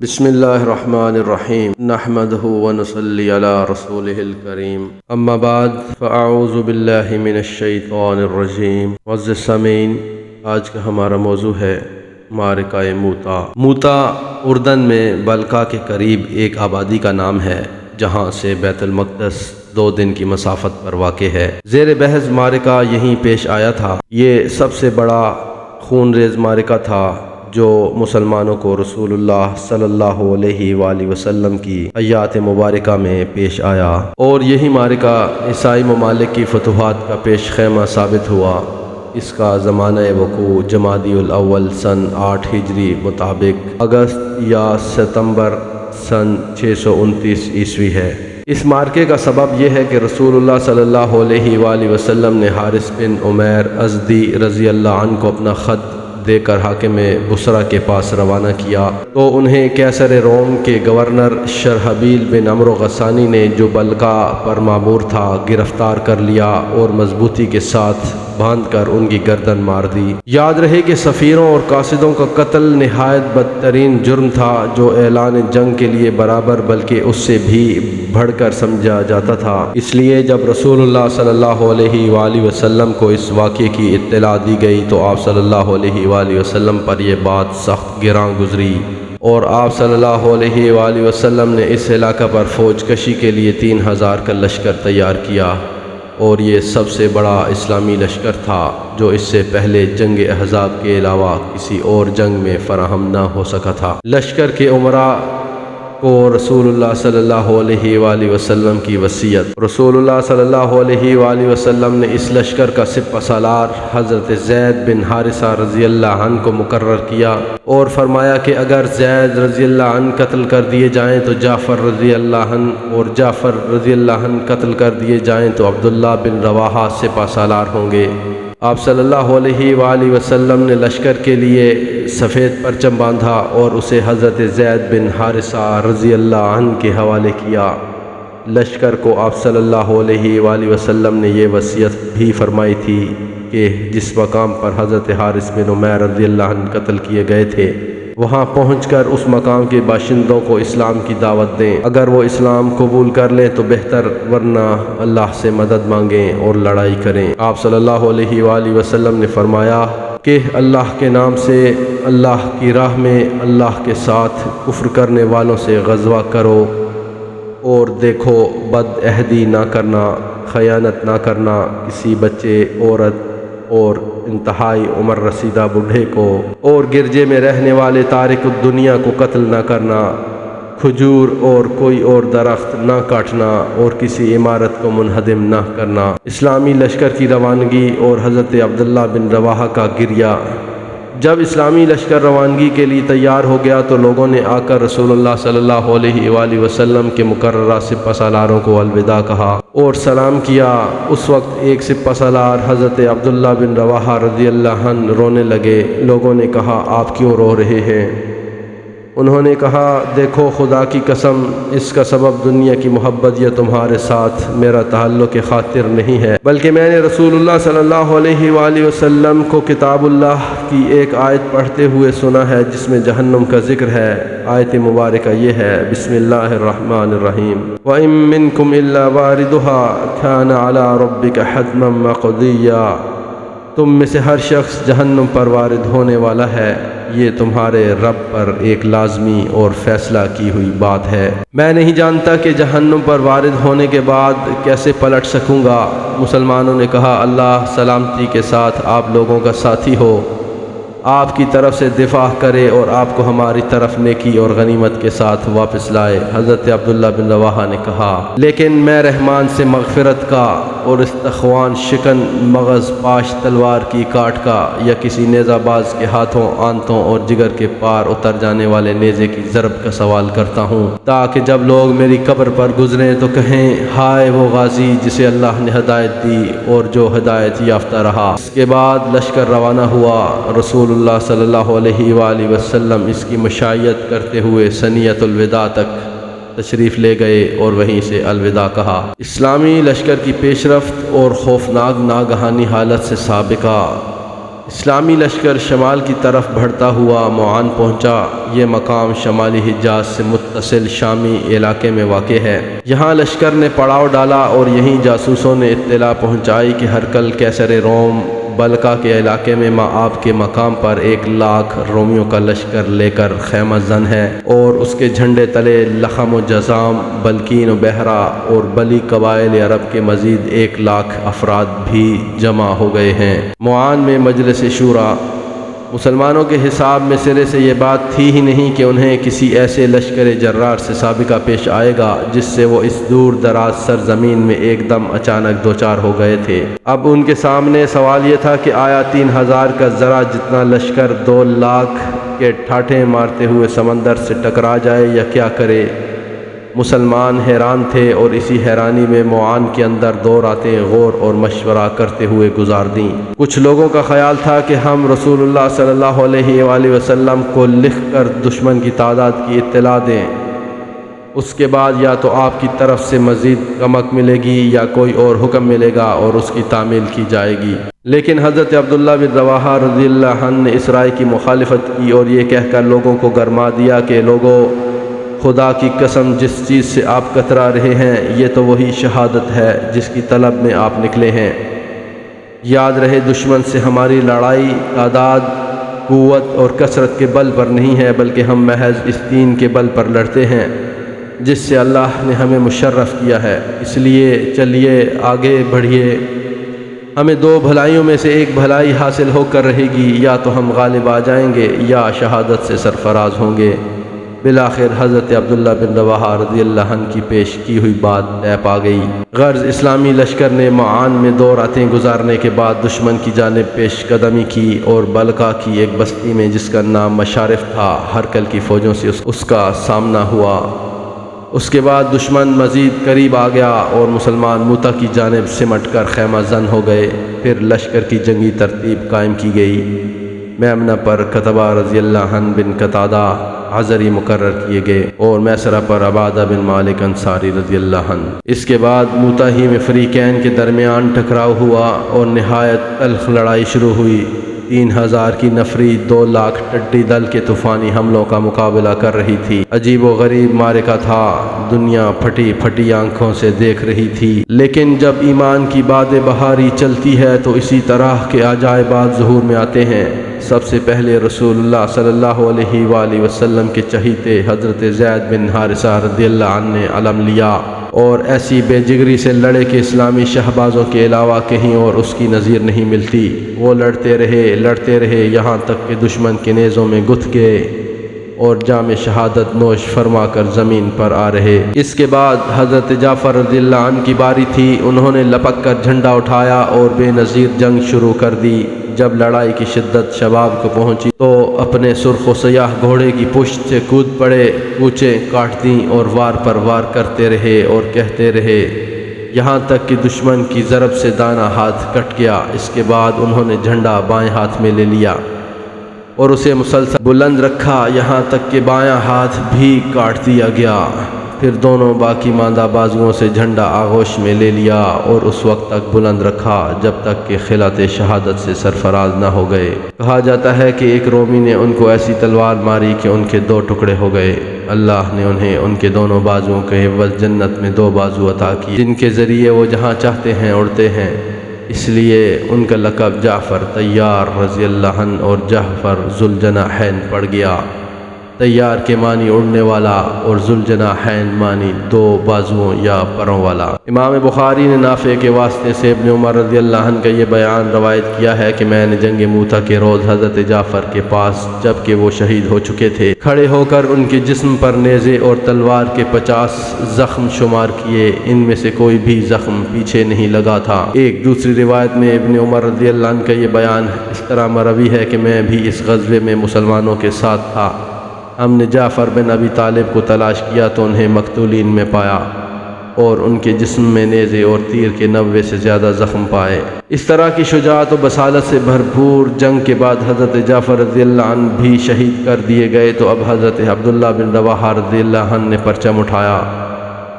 بسم اللہ الرحمن الرحیم نحمدہ ونصلی علی رسولہ الکریم اما بعد فاعوذ باللہ من الشیطان الرجیم معزز سامعین، آج کا ہمارا موضوع ہے معرکہ موتا۔ موتا اردن میں بلقا کے قریب ایک آبادی کا نام ہے جہاں سے بیت المقدس 2 دن کی مسافت پر واقع ہے۔ زیر بحث معرکہ یہیں پیش آیا تھا۔ یہ سب سے بڑا خون ریز معرکہ تھا جو مسلمانوں کو رسول اللہ صلی اللہ علیہ وآلہ وسلم کی حیات مبارکہ میں پیش آیا، اور یہی معرکہ عیسائی ممالک کی فتوحات کا پیش خیمہ ثابت ہوا۔ اس کا زمانہ وقوع جمادی الاول سن 8 ہجری مطابق اگست یا ستمبر سن 629 عیسوی ہے۔ اس معرکے کا سبب یہ ہے کہ رسول اللہ صلی اللہ علیہ وآلہ وسلم نے حارث بن عمیر ازدی رضی اللہ عنہ کو اپنا خط دے کر حاکم بصرہ کے پاس روانہ کیا، تو انہیں قیصر روم کے گورنر شرحبیل بن عمرو غسانی نے، جو بلقا پر مامور تھا، گرفتار کر لیا اور مضبوطی کے ساتھ باندھ کر ان کی گردن مار دی۔ یاد رہے کہ سفیروں اور قاصدوں کا قتل نہایت بدترین جرم تھا جو اعلان جنگ کے لیے برابر بلکہ اس سے بھی بڑھ کر سمجھا جاتا تھا۔ اس لیے جب رسول اللہ صلی اللہ علیہ وآلہ وسلم کو اس واقعے کی اطلاع دی گئی تو آپ صلی اللہ علیہ وآلہ وسلم پر یہ بات سخت گراں گزری، اور آپ صلی اللہ علیہ وآلہ وسلم نے اس علاقہ پر فوج کشی کے لیے 3000 کا لشکر تیار کیا، اور یہ سب سے بڑا اسلامی لشکر تھا جو اس سے پہلے جنگ احزاب کے علاوہ کسی اور جنگ میں فراہم نہ ہو سکا تھا۔ لشکر کے عمرا کو رسول اللہ صلی اللہ علیہ وآلہ وسلم کی وصیت۔ رسول اللہ صلی اللہ علیہ وآلہ وسلم نے اس لشکر کا سپہ سالار حضرت زید بن حارثہ رضی اللہ عنہ کو مقرر کیا، اور فرمایا کہ اگر زید رضی اللہ عنہ قتل کر دیے جائیں تو جعفر رضی اللہ عنہ، اور جعفر رضی اللہ عنہ قتل کر دیے جائیں تو عبداللہ بن رواحہ سپہ سالار ہوں گے۔ آپ صلی اللہ علیہ وآلہ وسلم نے لشکر کے لیے سفید پرچم باندھا اور اسے حضرت زید بن حارثہ رضی اللہ عنہ کے حوالے کیا۔ لشکر کو آپ صلی اللہ علیہ وآلہ وسلم نے یہ وصیت بھی فرمائی تھی کہ جس مقام پر حضرت حارث بن عمیر رضی اللہ عنہ قتل کیے گئے تھے، وہاں پہنچ کر اس مقام کے باشندوں کو اسلام کی دعوت دیں۔ اگر وہ اسلام قبول کر لیں تو بہتر، ورنہ اللہ سے مدد مانگیں اور لڑائی کریں۔ آپ صلی اللہ علیہ وآلہ وسلم نے فرمایا کہ اللہ کے نام سے اللہ کی راہ میں اللہ کے ساتھ کفر کرنے والوں سے غزوہ کرو، اور دیکھو بد عہدی نہ کرنا، خیانت نہ کرنا، کسی بچے، عورت اور انتہائی عمر رسیدہ بوڑھے کو، اور گرجے میں رہنے والے تارک الدنیا کو قتل نہ کرنا، کھجور اور کوئی اور درخت نہ کاٹنا، اور کسی عمارت کو منہدم نہ کرنا۔ اسلامی لشکر کی روانگی اور حضرت عبداللہ بن رواحہ کا گریہ۔ جب اسلامی لشکر روانگی کے لیے تیار ہو گیا تو لوگوں نے آ کر رسول اللہ صلی اللہ علیہ وآلہ وسلم کے مقررہ سپہ سالاروں کو الوداع کہا اور سلام کیا۔ اس وقت ایک سپہ سالار حضرت عبداللہ بن رواحہ رضی اللہ عنہ رونے لگے۔ لوگوں نے کہا، آپ کیوں رو رہے ہیں؟ انہوں نے کہا، دیکھو خدا کی قسم، اس کا سبب دنیا کی محبت یا تمہارے ساتھ میرا تعلق خاطر نہیں ہے، بلکہ میں نے رسول اللہ صلی اللہ علیہ وآلہ وسلم کو کتاب اللہ کی ایک آیت پڑھتے ہوئے سنا ہے جس میں جہنم کا ذکر ہے۔ آیت مبارکہ یہ ہے، بسم اللہ الرحمن الرحیم، وَإِن مِّنكُمْ إِلَّا وَارِدُهَا كَانَ عَلَىٰ رَبِّكَ حَتْمًا مَّقْضِيًّا۔ تم میں سے ہر شخص جہنم پر وارد ہونے والا ہے، یہ تمہارے رب پر ایک لازمی اور فیصلہ کی ہوئی بات ہے۔ میں نہیں جانتا کہ جہنم پر وارد ہونے کے بعد کیسے پلٹ سکوں گا۔ مسلمانوں نے کہا، اللہ سلامتی کے ساتھ آپ لوگوں کا ساتھی ہو، آپ کی طرف سے دفاع کرے اور آپ کو ہماری طرف نیکی اور غنیمت کے ساتھ واپس لائے۔ حضرت عبداللہ بن رواحہ نے کہا، لیکن میں رحمان سے مغفرت کا اور استخوان شکن مغز پاش تلوار کی کاٹ کا یا کسی نیزہ باز کے ہاتھوں، آنتوں اور جگر کے پار اتر جانے والے نیزے کی ضرب کا سوال کرتا ہوں، تاکہ جب لوگ میری قبر پر گزریں تو کہیں، ہائے وہ غازی جسے اللہ نے ہدایت دی اور جو ہدایت یافتہ رہا۔ اس کے بعد لشکر روانہ ہوا۔ رسول اللہ صلی اللہ علیہ وآلہ وسلم اس کی مشائیت کرتے ہوئے ثنیۃ الوداع تک تشریف لے گئے اور وہیں سے الوداع کہا۔ اسلامی لشکر کی پیش رفت اور خوفناک ناگہانی حالت سے سابقہ اسلامی لشکر شمال کی طرف بڑھتا ہوا معان پہنچا۔ یہ مقام شمالی حجاز سے متصل شامی علاقے میں واقع ہے۔ یہاں لشکر نے پڑاؤ ڈالا اور یہیں جاسوسوں نے اطلاع پہنچائی کہ ہرقل قیصر روم بلقا کے علاقے میں مآب کے مقام پر 1,00,000 رومیوں کا لشکر لے کر خیمہ زن ہے، اور اس کے جھنڈے تلے لخم و جزام، بلقین و بحرہ اور بلی قبائل عرب کے مزید 1,00,000 افراد بھی جمع ہو گئے ہیں۔ معان میں مجلس شورا۔ مسلمانوں کے حساب میں سرے سے یہ بات تھی ہی نہیں کہ انہیں کسی ایسے لشکر جرار سے سابقہ پیش آئے گا جس سے وہ اس دور دراز سرزمین میں ایک دم اچانک دوچار ہو گئے تھے۔ اب ان کے سامنے سوال یہ تھا کہ آیا 3,000 کا ذرا جتنا لشکر 2,00,000 کے ٹھاٹھیں مارتے ہوئے سمندر سے ٹکرا جائے یا کیا کرے؟ مسلمان حیران تھے اور اسی حیرانی میں معان کے اندر 2 راتیں غور اور مشورہ کرتے ہوئے گزار دیں۔ کچھ لوگوں کا خیال تھا کہ ہم رسول اللہ صلی اللہ علیہ وآلہ وسلم کو لکھ کر دشمن کی تعداد کی اطلاع دیں، اس کے بعد یا تو آپ کی طرف سے مزید کمک ملے گی یا کوئی اور حکم ملے گا اور اس کی تعمیل کی جائے گی۔ لیکن حضرت عبداللہ بن رواحہ رضی اللہ عنہ نے اس رائے کی مخالفت کی اور یہ کہہ کر لوگوں کو گرما دیا کہ لوگوں، خدا کی قسم جس چیز سے آپ کترا رہے ہیں یہ تو وہی شہادت ہے جس کی طلب میں آپ نکلے ہیں۔ یاد رہے دشمن سے ہماری لڑائی تعداد، قوت اور کثرت کے بل پر نہیں ہے، بلکہ ہم محض اس دین کے بل پر لڑتے ہیں جس سے اللہ نے ہمیں مشرف کیا ہے۔ اس لیے چلیے آگے بڑھیے، ہمیں 2 بھلائیوں میں سے ایک بھلائی حاصل ہو کر رہے گی، یا تو ہم غالب آ جائیں گے یا شہادت سے سرفراز ہوں گے۔ بالآخر حضرت عبداللہ بن رواحہ رضی اللہ عنہ کی پیش کی ہوئی بات طے پا گئی۔ غرض اسلامی لشکر نے معان میں 2 راتیں گزارنے کے بعد دشمن کی جانب پیش قدمی کی اور بلقا کی ایک بستی میں جس کا نام مشارف تھا، ہرقل کی فوجوں سے اس کا سامنا ہوا۔ اس کے بعد دشمن مزید قریب آ گیا اور مسلمان موتا کی جانب سمٹ کر خیمہ زن ہو گئے۔ پھر لشکر کی جنگی ترتیب قائم کی گئی۔ میمنہ پر قتبہ رضی اللہ عنہ بن قتادہ عذری مقرر کیے گئے اور میسرہ پر عبادہ بن مالک انصاری رضی اللہ عنہ۔ اس کے بعد موتا ہی میں فریقین کے درمیان ٹکراؤ ہوا اور نہایت تلخ لڑائی شروع ہوئی۔ 3,000 کی نفری 2,00,000 ٹڈی دل کے طوفانی حملوں کا مقابلہ کر رہی تھی۔ عجیب و غریب معرکہ تھا، دنیا پھٹی پھٹی آنکھوں سے دیکھ رہی تھی۔ لیکن جب ایمان کی باد بہاری چلتی ہے تو اسی طرح کے عجائبات ظہور میں آتے ہیں۔ سب سے پہلے رسول اللہ صلی اللہ علیہ وآلہ وسلم کے چہیتے حضرت زید بن حارثہ رضی اللہ عنہ نے علم لیا اور ایسی بے جگری سے لڑے کہ اسلامی شہبازوں کے علاوہ کہیں اور اس کی نظیر نہیں ملتی۔ وہ لڑتے رہے یہاں تک کہ دشمن کے نیزوں میں گھت گئے اور جام شہادت نوش فرما کر زمین پر آ رہے۔ اس کے بعد حضرت جعفر رضی اللہ عنہ کی باری تھی۔ انہوں نے لپک کر جھنڈا اٹھایا اور بے نظیر جنگ شروع کر دی۔ جب لڑائی کی شدت شباب کو پہنچی تو اپنے سرخ و سیاہ گھوڑے کی پشت سے کود پڑے، کوچیں کاٹ دیں اور وار پر وار کرتے رہے اور کہتے رہے یہاں تک کہ دشمن کی ضرب سے دانہ ہاتھ کٹ گیا۔ اس کے بعد انہوں نے جھنڈا بائیں ہاتھ میں لے لیا اور اسے مسلسل بلند رکھا یہاں تک کہ بایاں ہاتھ بھی کاٹ دیا گیا۔ پھر دونوں باقی ماندہ بازوؤں سے جھنڈا آغوش میں لے لیا اور اس وقت تک بلند رکھا جب تک کہ خلعت شہادت سے سرفراز نہ ہو گئے۔ کہا جاتا ہے کہ ایک رومی نے ان کو ایسی تلوار ماری کہ ان کے 2 ٹکڑے ہو گئے۔ اللہ نے انہیں ان کے دونوں بازوؤں کے عوض جنت میں 2 بازو عطا کیے جن کے ذریعے وہ جہاں چاہتے ہیں اڑتے ہیں۔ اس لیے ان کا لقب جعفر طیار رضی اللہ عنہ اور جعفر ذوالجناحین پڑ گیا۔ طیار کے معنی اڑنے والا اور ذوالجناحین معنی 2 بازوؤں یا پروں والا۔ امام بخاری نے نافع کے واسطے سے ابن عمر رضی اللہ عنہ کا یہ بیان روایت کیا ہے کہ میں نے جنگ موتا کے روز حضرت جعفر کے پاس جب کہ وہ شہید ہو چکے تھے کھڑے ہو کر ان کے جسم پر نیزے اور تلوار کے 50 زخم شمار کیے، ان میں سے کوئی بھی زخم پیچھے نہیں لگا تھا۔ ایک دوسری روایت میں ابن عمر رضی اللہ عنہ کا یہ بیان اس طرح مروی ہے کہ میں بھی اس غزوے میں مسلمانوں کے ساتھ تھا۔ ہم نے جعفر بن ابی طالب کو تلاش کیا تو انہیں مقتولین میں پایا اور ان کے جسم میں نیزے اور تیر کے 90 سے زیادہ زخم پائے۔ اس طرح کی شجاعت و بصالت سے بھرپور جنگ کے بعد حضرت جعفر رضی اللہ عنہ بھی شہید کر دیے گئے تو اب حضرت عبداللہ بن رواحہ رضی اللہ عنہ نے پرچم اٹھایا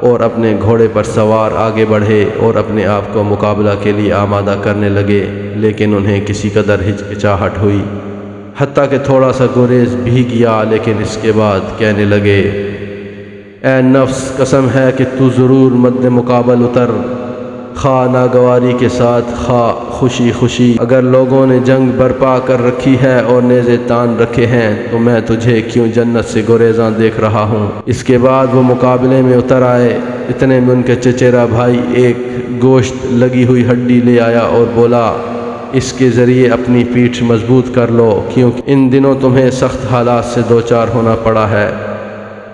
اور اپنے گھوڑے پر سوار آگے بڑھے اور اپنے آپ کو مقابلہ کے لیے آمادہ کرنے لگے، لیکن انہیں کسی قدر ہچکچاہٹ ہوئی، حتیٰ کہ تھوڑا سا گریز بھی کیا، لیکن اس کے بعد کہنے لگے: اے نفس، قسم ہے کہ تو ضرور مد مقابل اتر، خواہ ناگواری کے ساتھ خواہ خوشی خوشی۔ اگر لوگوں نے جنگ برپا کر رکھی ہے اور نیزے تان رکھے ہیں تو میں تجھے کیوں جنت سے گریزاں دیکھ رہا ہوں؟ اس کے بعد وہ مقابلے میں اتر آئے۔ اتنے میں ان کے چچیرا بھائی ایک گوشت لگی ہوئی ہڈی لے آیا اور بولا: اس کے ذریعے اپنی پیٹھ مضبوط کر لو، کیونکہ ان دنوں تمہیں سخت حالات سے دوچار ہونا پڑا ہے۔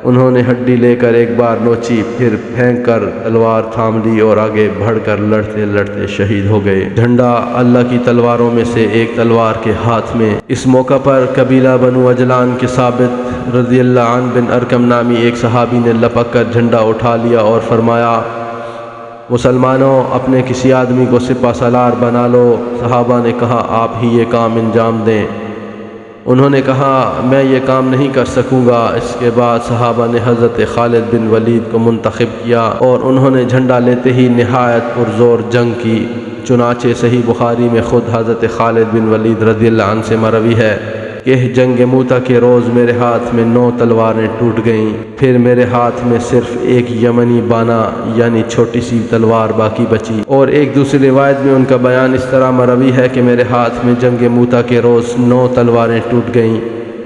انہوں نے ہڈی لے کر ایک بار نوچی، پھر پھینک کر تلوار تھام لی اور آگے بڑھ کر لڑتے لڑتے شہید ہو گئے۔ جھنڈا اللہ کی تلواروں میں سے ایک تلوار کے ہاتھ میں۔ اس موقع پر قبیلہ بنو اجلان کے ثابت رضی اللہ عنہ بن ارکم نامی ایک صحابی نے لپک کر جھنڈا اٹھا لیا اور فرمایا: مسلمانوں، اپنے کسی آدمی کو سپہ سالار بنا لو۔ صحابہ نے کہا: آپ ہی یہ کام انجام دیں۔ انہوں نے کہا: میں یہ کام نہیں کر سکوں گا۔ اس کے بعد صحابہ نے حضرت خالد بن ولید کو منتخب کیا اور انہوں نے جھنڈا لیتے ہی نہایت پرزور جنگ کی۔ چنانچہ صحیح بخاری میں خود حضرت خالد بن ولید رضی اللہ عنہ سے مروی ہے کہ جنگ موتا کے روز میرے ہاتھ میں 9 تلواریں ٹوٹ گئیں، پھر میرے ہاتھ میں صرف ایک یمنی بانا یعنی چھوٹی سی تلوار باقی بچی۔ اور ایک دوسری روایت میں ان کا بیان اس طرح مروی ہے کہ میرے ہاتھ میں جنگ موتا کے روز 9 تلواریں ٹوٹ گئیں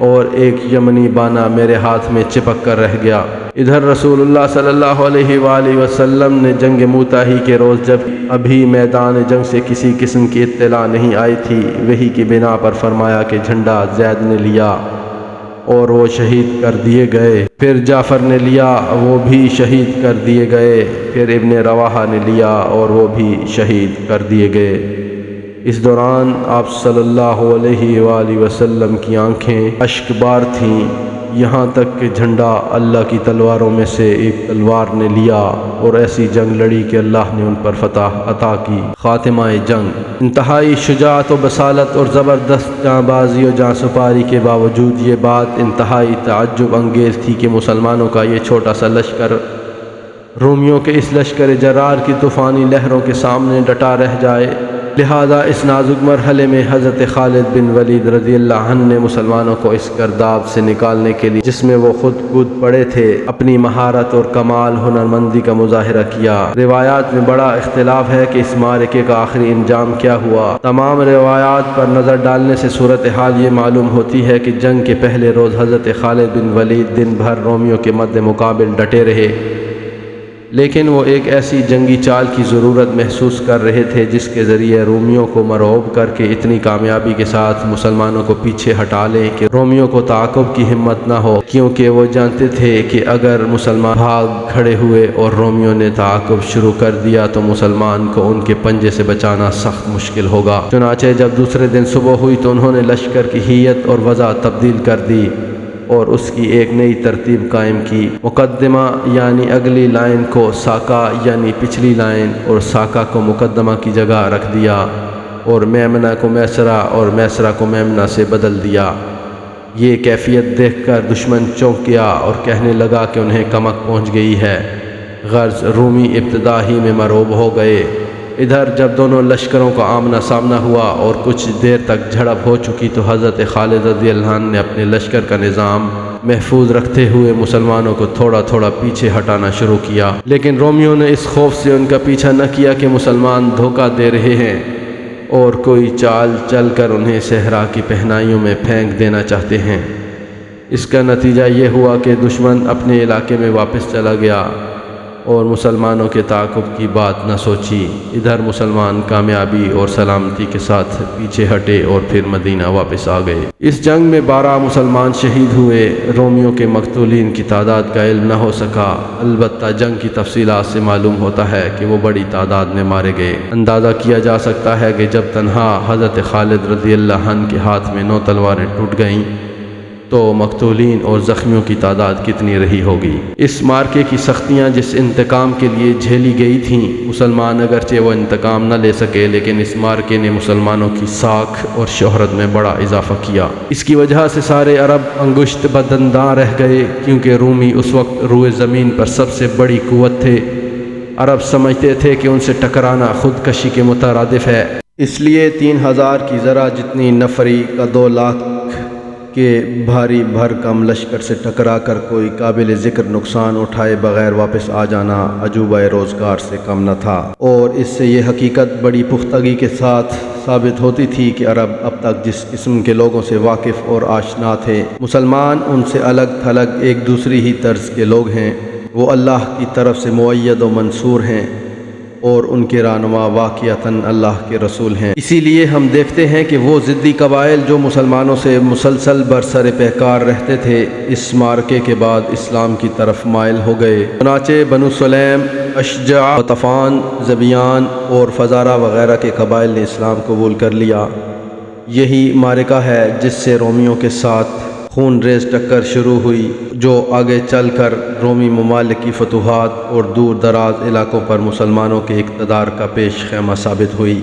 اور ایک یمنی بانا میرے ہاتھ میں چپک کر رہ گیا۔ ادھر رسول اللہ صلی اللہ علیہ وآلہ وسلم نے جنگ موتا ہی کے روز، جب ابھی میدان جنگ سے کسی قسم کی اطلاع نہیں آئی تھی، وحی کی بنا پر فرمایا کہ جھنڈا زید نے لیا اور وہ شہید کر دیے گئے، پھر جعفر نے لیا، وہ بھی شہید کر دیے گئے، پھر ابن رواحہ نے لیا اور وہ بھی شہید کر دیے گئے۔ اس دوران آپ صلی اللہ علیہ وآلہ وسلم کی آنکھیں اشک بار تھیں، یہاں تک کہ جھنڈا اللہ کی تلواروں میں سے ایک تلوار نے لیا اور ایسی جنگ لڑی کہ اللہ نے ان پر فتح عطا کی۔ خاتمہ جنگ۔ انتہائی شجاعت و بصالت اور زبردست جاں بازی و جاں سپاری کے باوجود یہ بات انتہائی تعجب انگیز تھی کہ مسلمانوں کا یہ چھوٹا سا لشکر رومیوں کے اس لشکر جرار کی طوفانی لہروں کے سامنے ڈٹا رہ جائے۔ لہذا اس نازک مرحلے میں حضرت خالد بن ولید رضی اللہ عنہ نے مسلمانوں کو اس گرداب سے نکالنے کے لیے، جس میں وہ خود کود پڑے تھے، اپنی مہارت اور کمال ہنرمندی کا مظاہرہ کیا۔ روایات میں بڑا اختلاف ہے کہ اس معرکے کا آخری انجام کیا ہوا۔ تمام روایات پر نظر ڈالنے سے صورتحال یہ معلوم ہوتی ہے کہ جنگ کے پہلے روز حضرت خالد بن ولید دن بھر رومیوں کے مد مقابل ڈٹے رہے، لیکن وہ ایک ایسی جنگی چال کی ضرورت محسوس کر رہے تھے جس کے ذریعے رومیوں کو مرعوب کر کے اتنی کامیابی کے ساتھ مسلمانوں کو پیچھے ہٹا لیں کہ رومیوں کو تعاقب کی ہمت نہ ہو، کیونکہ وہ جانتے تھے کہ اگر مسلمان بھاگ کھڑے ہوئے اور رومیوں نے تعاقب شروع کر دیا تو مسلمان کو ان کے پنجے سے بچانا سخت مشکل ہوگا۔ چنانچہ جب دوسرے دن صبح ہوئی تو انہوں نے لشکر کی ہیئت اور وضع تبدیل کر دی اور اس کی ایک نئی ترتیب قائم کی۔ مقدمہ یعنی اگلی لائن کو ساکا یعنی پچھلی لائن اور ساکا کو مقدمہ کی جگہ رکھ دیا اور میمنہ کو میسرہ اور میسرہ کو میمنہ سے بدل دیا۔ یہ کیفیت دیکھ کر دشمن چونک گیا اور کہنے لگا کہ انہیں کمک پہنچ گئی ہے، غرض رومی ابتدا ہی میں مرعوب ہو گئے۔ ادھر جب دونوں لشکروں کا آمنا سامنا ہوا اور کچھ دیر تک جھڑپ ہو چکی تو حضرت خالد رضی اللہ عنہ نے اپنے لشکر کا نظام محفوظ رکھتے ہوئے مسلمانوں کو تھوڑا تھوڑا پیچھے ہٹانا شروع کیا، لیکن رومیوں نے اس خوف سے ان کا پیچھا نہ کیا کہ مسلمان دھوکہ دے رہے ہیں اور کوئی چال چل کر انہیں صحرا کی پہنائیوں میں پھینک دینا چاہتے ہیں۔ اس کا نتیجہ یہ ہوا کہ دشمن اپنے علاقے میں واپس چلا گیا اور مسلمانوں کے تعاقب کی بات نہ سوچی۔ ادھر مسلمان کامیابی اور سلامتی کے ساتھ پیچھے ہٹے اور پھر مدینہ واپس آ گئے۔ اس جنگ میں 12 مسلمان شہید ہوئے۔ رومیوں کے مقتولین کی تعداد کا علم نہ ہو سکا، البتہ جنگ کی تفصیلات سے معلوم ہوتا ہے کہ وہ بڑی تعداد میں مارے گئے۔ اندازہ کیا جا سکتا ہے کہ جب تنہا حضرت خالد رضی اللہ عنہ کے ہاتھ میں 9 تلواریں ٹوٹ گئیں تو مقتولین اور زخمیوں کی تعداد کتنی رہی ہوگی۔ اس مارکے کی سختیاں جس انتقام کے لیے جھیلی گئی تھیں، مسلمان اگرچہ وہ انتقام نہ لے سکے، لیکن اس مارکے نے مسلمانوں کی ساکھ اور شہرت میں بڑا اضافہ کیا۔ اس کی وجہ سے سارے عرب انگشت بدنداں رہ گئے، کیونکہ رومی اس وقت روئے زمین پر سب سے بڑی قوت تھے۔ عرب سمجھتے تھے کہ ان سے ٹکرانا خودکشی کے مترادف ہے، اس لیے 3000 کی ذرا جتنی نفری کا 2 لاکھ کے بھاری بھرکم لشکر سے ٹکرا کر کوئی قابل ذکر نقصان اٹھائے بغیر واپس آ جانا عجوبہ روزگار سے کم نہ تھا، اور اس سے یہ حقیقت بڑی پختگی کے ساتھ ثابت ہوتی تھی کہ عرب اب تک جس قسم کے لوگوں سے واقف اور آشنا تھے، مسلمان ان سے الگ تھلگ ایک دوسری ہی طرز کے لوگ ہیں۔ وہ اللہ کی طرف سے مؤید و منصور ہیں اور ان کے رہنما واقعتاً اللہ کے رسول ہیں۔ اسی لیے ہم دیکھتے ہیں کہ وہ ضدی قبائل جو مسلمانوں سے مسلسل برسر پیکار رہتے تھے، اس مارکے کے بعد اسلام کی طرف مائل ہو گئے۔ چنانچہ بنو سلیم، اشجع، غطفان، ذبیان اور فزارہ وغیرہ کے قبائل نے اسلام قبول کر لیا۔ یہی مارکہ ہے جس سے رومیوں کے ساتھ خون ریز ٹکر شروع ہوئی، جو آگے چل کر رومی ممالک کی فتوحات اور دور دراز علاقوں پر مسلمانوں کے اقتدار کا پیش خیمہ ثابت ہوئی۔